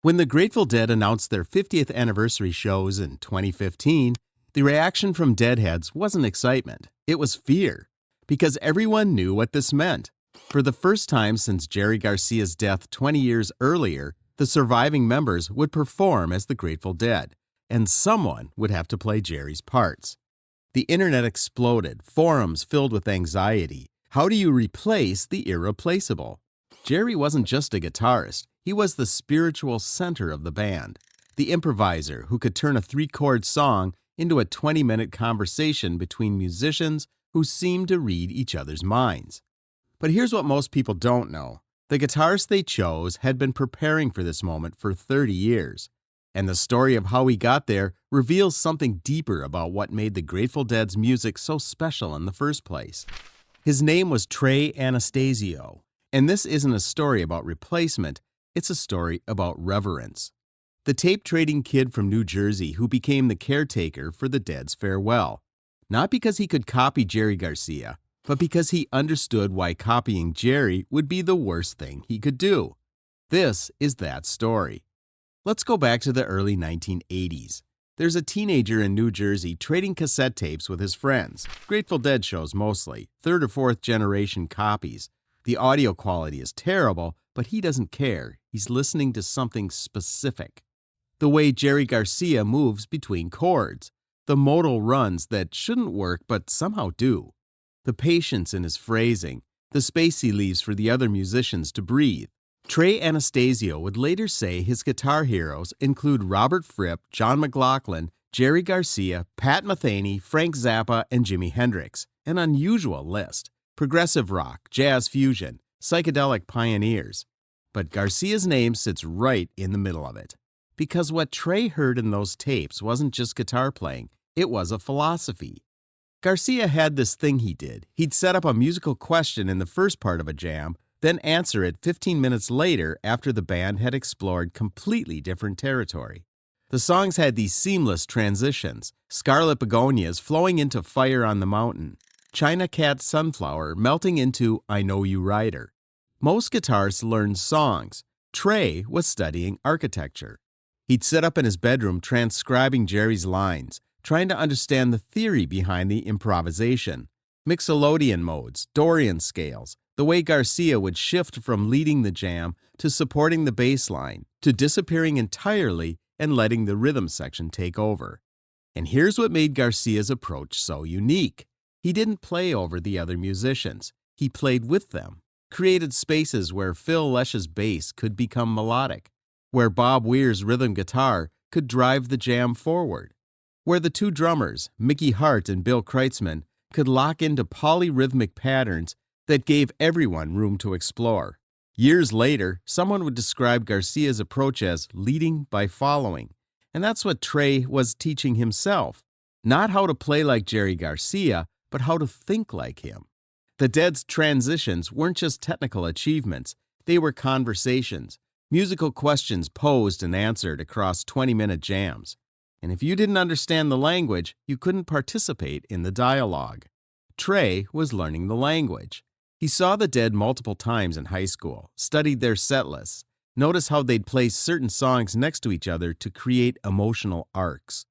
When the Grateful Dead announced their 50th anniversary shows in 2015, the reaction from Deadheads wasn't excitement, it was fear, because everyone knew what this meant. For the first time since Jerry Garcia's death 20 years earlier, the surviving members would perform as the Grateful Dead, and someone would have to play Jerry's parts. The internet exploded, forums filled with anxiety. How do you replace the irreplaceable? Jerry wasn't just a guitarist, he was the spiritual center of the band, the improviser who could turn a 3-chord song into a 20-minute conversation between musicians who seemed to read each other's minds. But here's what most people don't know. The guitarist they chose had been preparing for this moment for 30 years. And the story of how he got there reveals something deeper about what made the Grateful Dead's music so special in the first place. His name was Trey Anastasio, and this isn't a story about replacement, it's a story about reverence. The tape-trading kid from New Jersey who became the caretaker for the Dead's farewell. Not because he could copy Jerry Garcia, but because he understood why copying Jerry would be the worst thing he could do. This is that story. Let's go back to the early 1980s. There's a teenager in New Jersey trading cassette tapes with his friends. Grateful Dead shows mostly, 3rd or 4th generation copies. The audio quality is terrible, but he doesn't care. He's listening to something specific. The way Jerry Garcia moves between chords. The modal runs that shouldn't work but somehow do. The patience in his phrasing. The space he leaves for the other musicians to breathe. Trey Anastasio would later say his guitar heroes include Robert Fripp, John McLaughlin, Jerry Garcia, Pat Metheny, Frank Zappa, and Jimi Hendrix. An unusual list. Progressive rock, jazz fusion, psychedelic pioneers. But Garcia's name sits right in the middle of it. Because what Trey heard in those tapes wasn't just guitar playing, it was a philosophy. Garcia had this thing he did. He'd set up a musical question in the first part of a jam, then answer it 15 minutes later after the band had explored completely different territory. The songs had these seamless transitions, Scarlet Begonias flowing into Fire on the Mountain, China Cat Sunflower melting into I Know You Rider. Most guitarists learned songs. Trey was studying architecture. He'd sit up in his bedroom transcribing Jerry's lines, trying to understand the theory behind the improvisation. Mixolydian modes, Dorian scales, the way Garcia would shift from leading the jam to supporting the bass line, to disappearing entirely and letting the rhythm section take over. And here's what made Garcia's approach so unique. He didn't play over the other musicians. He played with them, created spaces where Phil Lesh's bass could become melodic, where Bob Weir's rhythm guitar could drive the jam forward, where the two drummers, Mickey Hart and Bill Kreutzmann, could lock into polyrhythmic patterns that gave everyone room to explore. Years later, someone would describe Garcia's approach as leading by following, and that's what Trey was teaching himself. Not how to play like Jerry Garcia, but how to think like him. The Dead's transitions weren't just technical achievements, they were conversations, musical questions posed and answered across 20-minute jams. And if you didn't understand the language, you couldn't participate in the dialogue. Trey was learning the language. He saw the Dead multiple times in high school, studied their set lists, noticed how they'd place certain songs next to each other to create emotional arcs,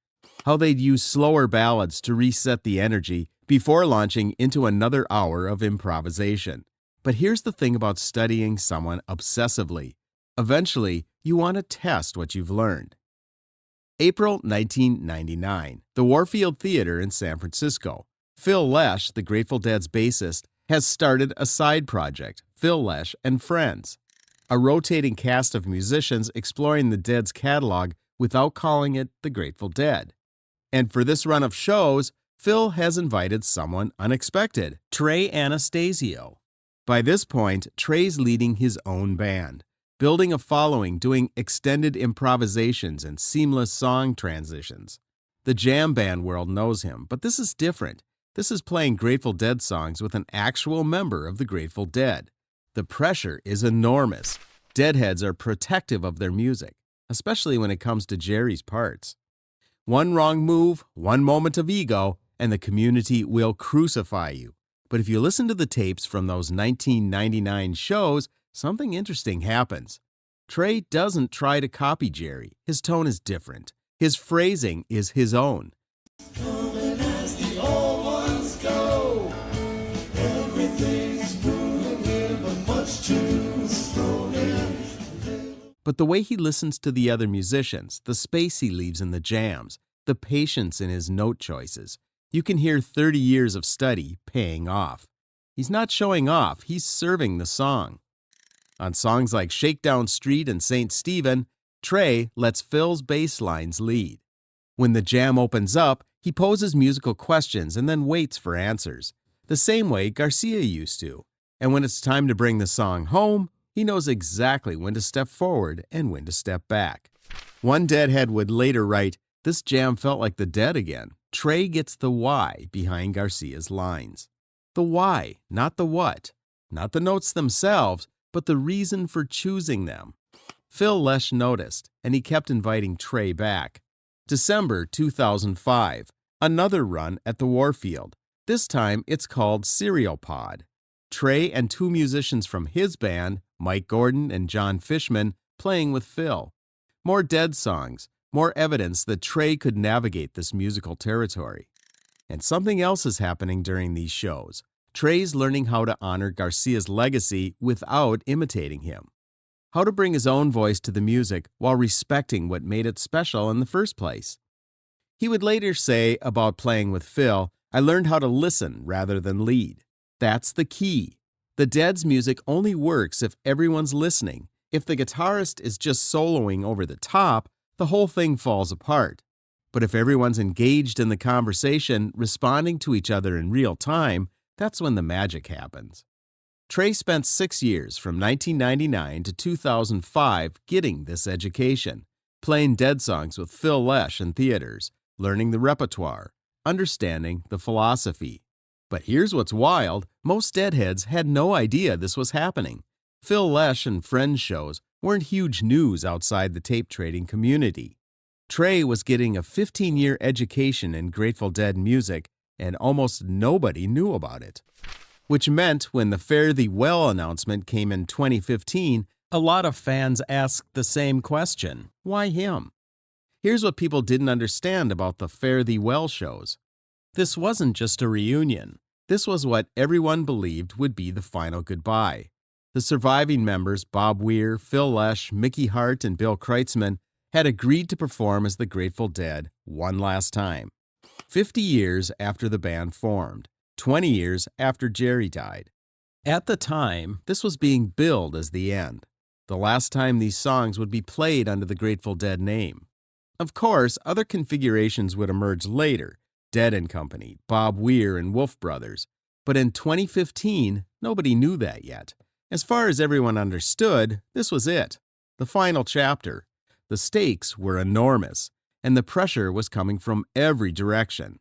how they'd use slower ballads to reset the energy before launching into another hour of improvisation. But here's the thing about studying someone obsessively. Eventually, you want to test what you've learned. April 1999, the Warfield Theater in San Francisco. Phil Lesh, the Grateful Dead's bassist, has started a side project, Phil Lesh and Friends, a rotating cast of musicians exploring the Dead's catalog without calling it the Grateful Dead. And for this run of shows, Phil has invited someone unexpected, Trey Anastasio. By this point, Trey's leading his own band, building a following, doing extended improvisations and seamless song transitions. The jam band world knows him, but this is different. This is playing Grateful Dead songs with an actual member of the Grateful Dead. The pressure is enormous. Deadheads are protective of their music, especially when it comes to Jerry's parts. One wrong move, one moment of ego, and the community will crucify you. But if you listen to the tapes from those 1999 shows, something interesting happens. Trey doesn't try to copy Jerry. His tone is different. His phrasing is his own. Coming as the old ones go. Everything's moving here, but much too slowly. But the way he listens to the other musicians, the space he leaves in the jams, the patience in his note choices, you can hear 30 years of study paying off. He's not showing off, he's serving the song. On songs like Shakedown Street and St. Stephen, Trey lets Phil's bass lines lead. When the jam opens up, he poses musical questions and then waits for answers, the same way Garcia used to. And when it's time to bring the song home, he knows exactly when to step forward and when to step back. One Deadhead would later write, "This jam felt like the Dead again." Trey gets the why behind Garcia's lines. The why, not the what. Not the notes themselves, but the reason for choosing them. Phil Lesh noticed, and he kept inviting Trey back. December 2005, another run at the Warfield. This time it's called SerialPod. Trey and two musicians from his band, Mike Gordon and John Fishman, playing with Phil. More Dead songs, more evidence that Trey could navigate this musical territory. And something else is happening during these shows. Trey's learning how to honor Garcia's legacy without imitating him. How to bring his own voice to the music while respecting what made it special in the first place. He would later say about playing with Phil, "I learned how to listen rather than lead." That's the key. The Dead's music only works if everyone's listening. If the guitarist is just soloing over the top, the whole thing falls apart. But if everyone's engaged in the conversation, responding to each other in real time, that's when the magic happens. Trey spent 6 years from 1999 to 2005 getting this education, playing Dead songs with Phil Lesh in theaters, learning the repertoire, understanding the philosophy. But here's what's wild, most Deadheads had no idea this was happening. Phil Lesh and Friends shows weren't huge news outside the tape trading community. Trey was getting a 15-year education in Grateful Dead music, and almost nobody knew about it. Which meant when the Fare Thee Well announcement came in 2015, a lot of fans asked the same question, why him? Here's what people didn't understand about the Fare Thee Well shows. This wasn't just a reunion. This was what everyone believed would be the final goodbye. The surviving members, Bob Weir, Phil Lesh, Mickey Hart, and Bill Kreutzmann, had agreed to perform as the Grateful Dead one last time. 50 years after the band formed, 20 years after Jerry died. At the time, this was being billed as the end, the last time these songs would be played under the Grateful Dead name. Of course, other configurations would emerge later, Dead and Company, Bob Weir, and Wolf Brothers. But in 2015, nobody knew that yet. As far as everyone understood, this was it, the final chapter. The stakes were enormous, and the pressure was coming from every direction.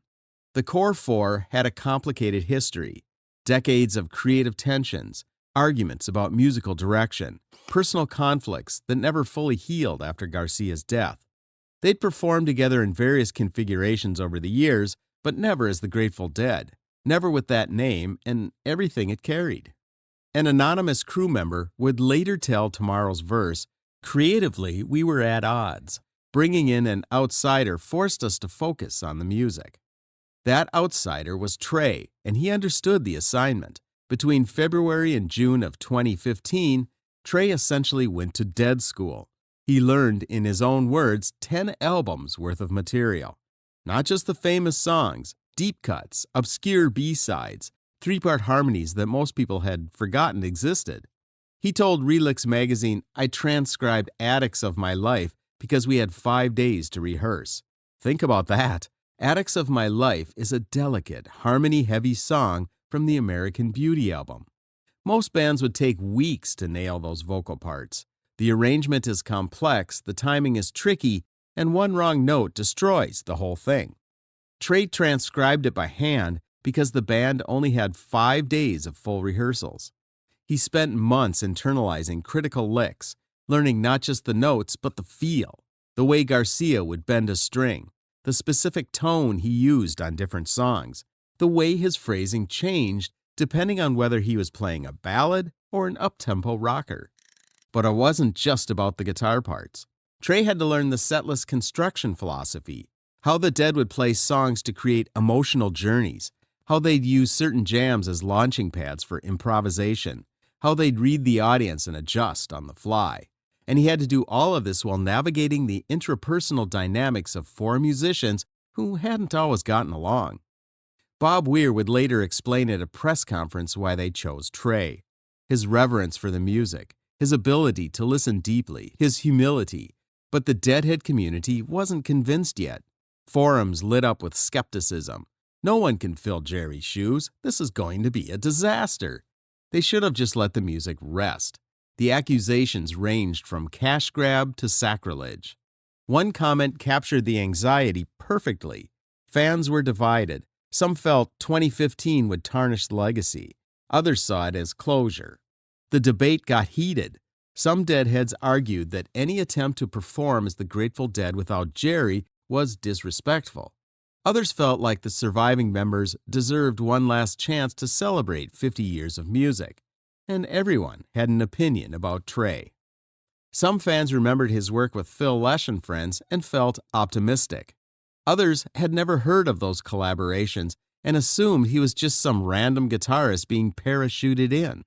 The Core Four had a complicated history, decades of creative tensions, arguments about musical direction, personal conflicts that never fully healed after Garcia's death. They'd performed together in various configurations over the years, but never as the Grateful Dead, never with that name and everything it carried. An anonymous crew member would later tell Tomorrow's Verse, "Creatively, we were at odds. Bringing in an outsider forced us to focus on the music." That outsider was Trey, and he understood the assignment. Between February and June of 2015, Trey essentially went to Dead school. He learned, in his own words, 10 albums worth of material. Not just the famous songs, deep cuts, obscure B-sides, three-part harmonies that most people had forgotten existed. He told Relix magazine, "I transcribed Addicts of My Life because we had 5 days to rehearse." Think about that. Addicts of My Life is a delicate, harmony-heavy song from the American Beauty album. Most bands would take weeks to nail those vocal parts. The arrangement is complex, the timing is tricky, and one wrong note destroys the whole thing. Trey transcribed it by hand because the band only had 5 days of full rehearsals. He spent months internalizing critical licks, learning not just the notes but the feel, the way Garcia would bend a string, the specific tone he used on different songs, the way his phrasing changed depending on whether he was playing a ballad or an up-tempo rocker. But it wasn't just about the guitar parts. Trey had to learn the setlist construction philosophy, how the Dead would play songs to create emotional journeys, how they'd use certain jams as launching pads for improvisation, how they'd read the audience and adjust on the fly. And he had to do all of this while navigating the intrapersonal dynamics of four musicians who hadn't always gotten along. Bob Weir would later explain at a press conference why they chose Trey: his reverence for the music, his ability to listen deeply, his humility. But the Deadhead community wasn't convinced yet. Forums lit up with skepticism. No one can fill Jerry's shoes. This is going to be a disaster. They should have just let the music rest. The accusations ranged from cash grab to sacrilege. One comment captured the anxiety perfectly. Fans were divided. Some felt 2015 would tarnish the legacy. Others saw it as closure. The debate got heated. Some Deadheads argued that any attempt to perform as the Grateful Dead without Jerry was disrespectful. Others felt like the surviving members deserved one last chance to celebrate 50 years of music. And everyone had an opinion about Trey. Some fans remembered his work with Phil Lesh and Friends and felt optimistic. Others had never heard of those collaborations and assumed he was just some random guitarist being parachuted in.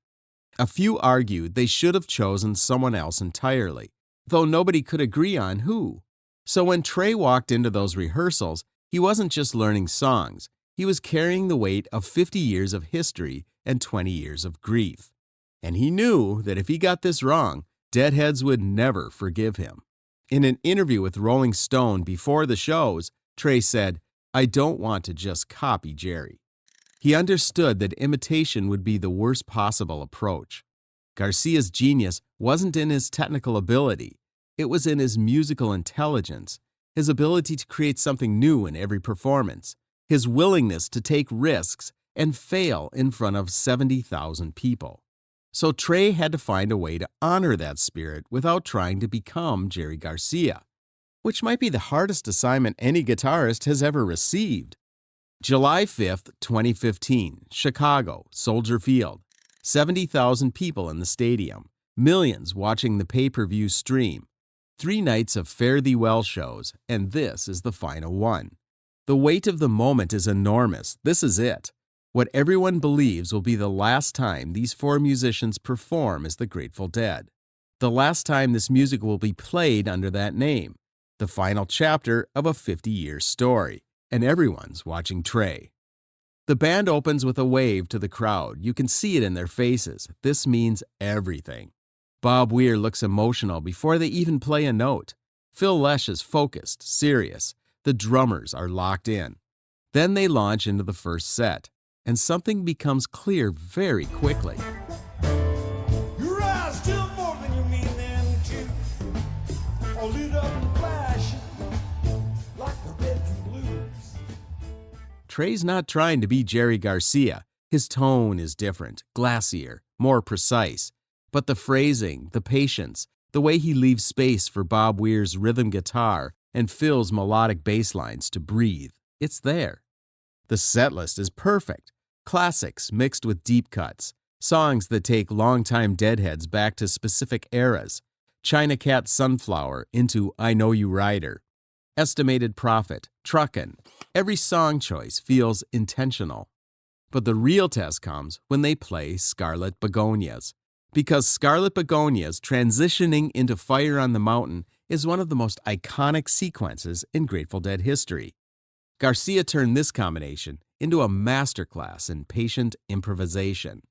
A few argued they should have chosen someone else entirely, though nobody could agree on who. So when Trey walked into those rehearsals, he wasn't just learning songs, he was carrying the weight of 50 years of history and 20 years of grief. And he knew that if he got this wrong, Deadheads would never forgive him. In an interview with Rolling Stone before the shows, Trey said, "I don't want to just copy Jerry." He understood that imitation would be the worst possible approach. Garcia's genius wasn't in his technical ability. It was in his musical intelligence, his ability to create something new in every performance, his willingness to take risks and fail in front of 70,000 people. So Trey had to find a way to honor that spirit without trying to become Jerry Garcia, which might be the hardest assignment any guitarist has ever received. July 5th, 2015, Chicago, Soldier Field. 70,000 people in the stadium, millions watching the pay-per-view stream. 3 nights of fare thee well shows, and this is the final one. The weight of the moment is enormous. This is it. What everyone believes will be the last time these 4 musicians perform as the Grateful Dead. The last time this music will be played under that name. The final chapter of a 50-year story. And everyone's watching Trey. The band opens with a wave to the crowd. You can see it in their faces. This means everything. Bob Weir looks emotional before they even play a note. Phil Lesh is focused, serious. The drummers are locked in. Then they launch into the first set, and something becomes clear very quickly. Your eyes tell more than you mean them to. All lit up and flashing like the reds and blues. Trey's not trying to be Jerry Garcia. His tone is different, glassier, more precise. But the phrasing, the patience, the way he leaves space for Bob Weir's rhythm guitar and Phil's melodic bass lines to breathe, it's there. The setlist is perfect. Classics mixed with deep cuts. Songs that take longtime Deadheads back to specific eras. China Cat Sunflower into I Know You Rider. Estimated Profit, Truckin'. Every song choice feels intentional. But the real test comes when they play Scarlet Begonias. Because Scarlet Begonias transitioning into Fire on the Mountain is one of the most iconic sequences in Grateful Dead history. Garcia turned this combination into a masterclass in patient improvisation.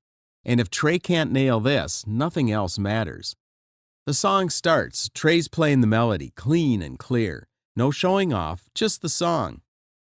And if Trey can't nail this, nothing else matters. The song starts, Trey's playing the melody clean and clear. No showing off, just the song.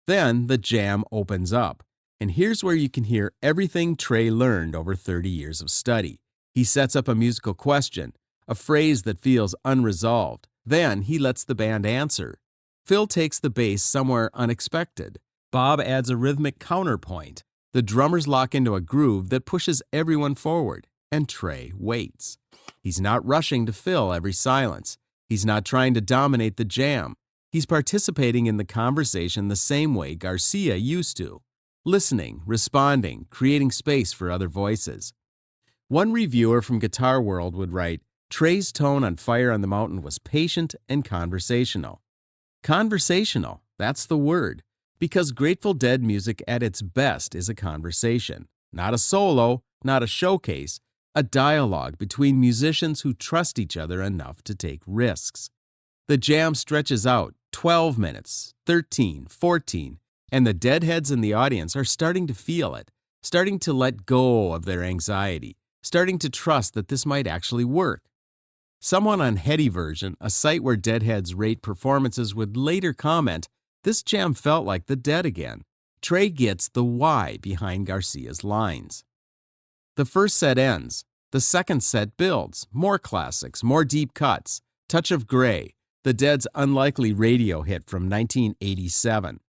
Then the jam opens up. And here's where you can hear everything Trey learned over 30 years of study. He sets up a musical question, a phrase that feels unresolved. Then he lets the band answer. Phil takes the bass somewhere unexpected. Bob adds a rhythmic counterpoint. The drummers lock into a groove that pushes everyone forward, and Trey waits. He's not rushing to fill every silence. He's not trying to dominate the jam. He's participating in the conversation the same way Garcia used to. Listening, responding, creating space for other voices. One reviewer from Guitar World would write, Trey's tone on Fire on the Mountain was patient and conversational. Conversational, that's the word, because Grateful Dead music at its best is a conversation, not a solo, not a showcase, a dialogue between musicians who trust each other enough to take risks. The jam stretches out 12 minutes, 13, 14, and the Deadheads in the audience are starting to feel it, starting to let go of their anxiety, starting to trust that this might actually work. Someone on Heady Version, a site where Deadheads rate performances, would later comment, "This jam felt like the Dead again." Trey gets the why behind Garcia's lines. The first set ends. The second set builds. More classics, more deep cuts. Touch of Grey, the Dead's unlikely radio hit from 1987.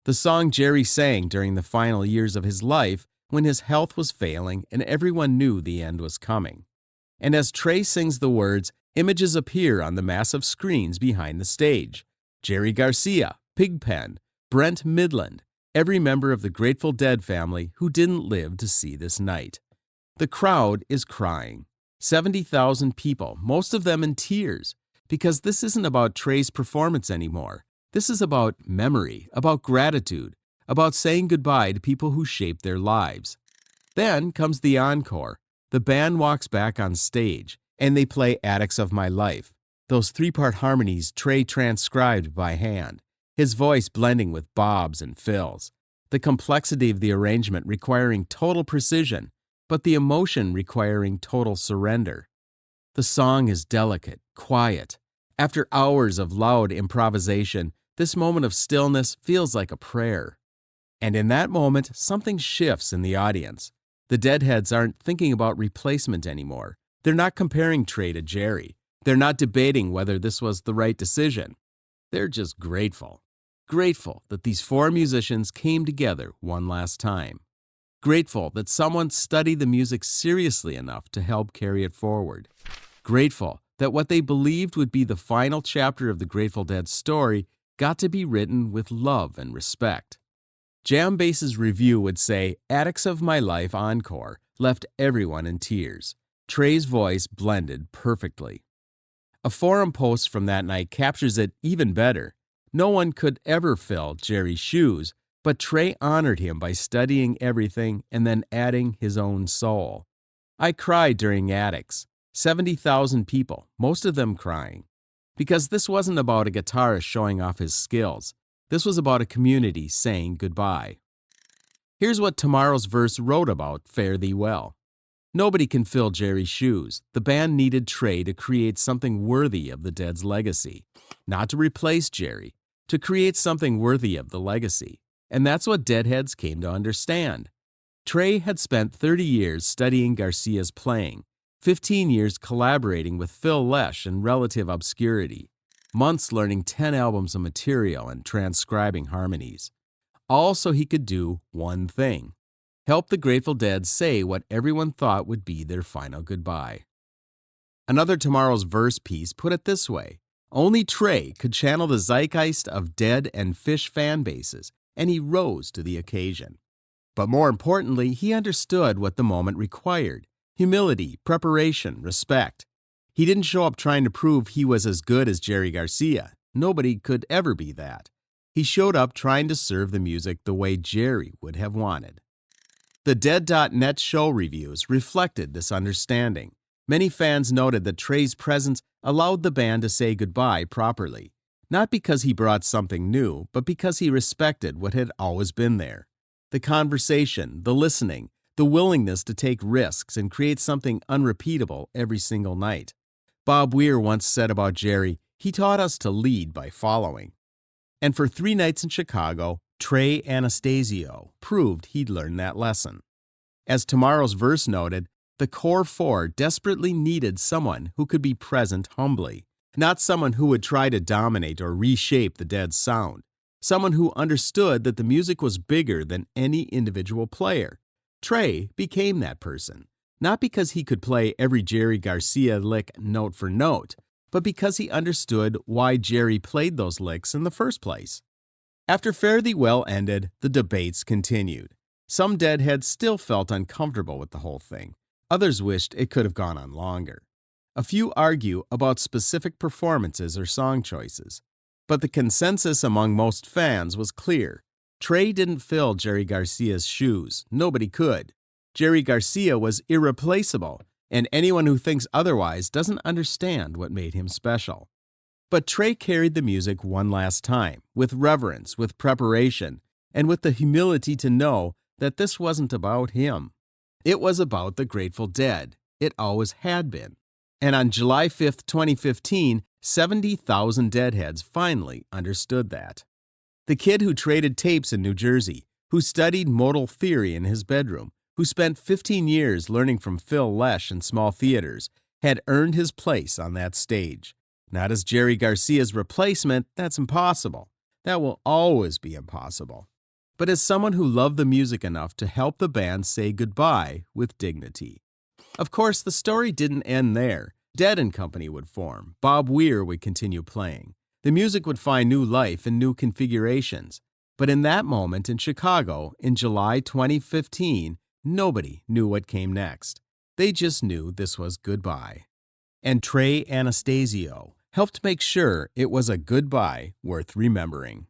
The song Jerry sang during the final years of his life when his health was failing and everyone knew the end was coming. And as Trey sings the words, images appear on the massive screens behind the stage. Jerry Garcia, Pigpen, Brent Midland, every member of the Grateful Dead family who didn't live to see this night. The crowd is crying. 70,000 people, most of them in tears, because this isn't about Trey's performance anymore. This is about memory, about gratitude, about saying goodbye to people who shaped their lives. Then comes the encore. The band walks back on stage, and they play Addicts of My Life, those three-part harmonies Trey transcribed by hand, his voice blending with Bob's and Phil's, the complexity of the arrangement requiring total precision, but the emotion requiring total surrender. The song is delicate, quiet. After hours of loud improvisation, this moment of stillness feels like a prayer. And in that moment, something shifts in the audience. The Deadheads aren't thinking about replacement anymore. They're not comparing Trey to Jerry. They're not debating whether this was the right decision. They're just grateful. Grateful that these four musicians came together one last time. Grateful that someone studied the music seriously enough to help carry it forward. Grateful that what they believed would be the final chapter of the Grateful Dead story got to be written with love and respect. Jambase's review would say, "Addicts of My Life Encore left everyone in tears. Trey's voice blended perfectly." A forum post from that night captures it even better. No one could ever fill Jerry's shoes, but Trey honored him by studying everything and then adding his own soul. I cried during Addicts. 70,000 people, most of them crying. Because this wasn't about a guitarist showing off his skills. This was about a community saying goodbye. Here's what Tomorrow's Verse wrote about Fare Thee Well. Nobody can fill Jerry's shoes. The band needed Trey to create something worthy of the Dead's legacy. Not to replace Jerry, to create something worthy of the legacy. And that's what Deadheads came to understand. Trey had spent 30 years studying Garcia's playing, 15 years collaborating with Phil Lesh in relative obscurity, months learning 10 albums of material and transcribing harmonies. All so he could do one thing: help the Grateful Dead say what everyone thought would be their final goodbye. Another Tomorrow's Verse piece put it this way: only Trey could channel the zeitgeist of Dead and Fish fan bases, and he rose to the occasion. But more importantly, he understood what the moment required: humility, preparation, respect. He didn't show up trying to prove he was as good as Jerry Garcia. Nobody could ever be that. He showed up trying to serve the music the way Jerry would have wanted. The Dead.net show reviews reflected this understanding. Many fans noted that Trey's presence allowed the band to say goodbye properly, not because he brought something new, but because he respected what had always been there. The conversation, the listening, the willingness to take risks and create something unrepeatable every single night. Bob Weir once said about Jerry, "He taught us to lead by following." And for 3 nights in Chicago, Trey Anastasio proved he'd learned that lesson. As Tomorrow's Verse noted, the core four desperately needed someone who could be present humbly, not someone who would try to dominate or reshape the Dead's sound, someone who understood that the music was bigger than any individual player. Trey became that person, not because he could play every Jerry Garcia lick note for note, but because he understood why Jerry played those licks in the first place. After Fare Thee Well ended, the debates continued. Some Deadheads still felt uncomfortable with the whole thing. Others wished it could have gone on longer. A few argue about specific performances or song choices. But the consensus among most fans was clear. Trey didn't fill Jerry Garcia's shoes. Nobody could. Jerry Garcia was irreplaceable, and anyone who thinks otherwise doesn't understand what made him special. But Trey carried the music one last time, with reverence, with preparation, and with the humility to know that this wasn't about him. It was about the Grateful Dead. It always had been. And on July 5th, 2015, 70,000 Deadheads finally understood that. The kid who traded tapes in New Jersey, who studied modal theory in his bedroom, who spent 15 years learning from Phil Lesh in small theaters, had earned his place on that stage. Not as Jerry Garcia's replacement, that's impossible. That will always be impossible. But as someone who loved the music enough to help the band say goodbye with dignity. Of course, the story didn't end there. Dead & Company would form. Bob Weir would continue playing. The music would find new life and new configurations. But in that moment in Chicago, in July 2015, nobody knew what came next. They just knew this was goodbye. And Trey Anastasio helped make sure it was a goodbye worth remembering.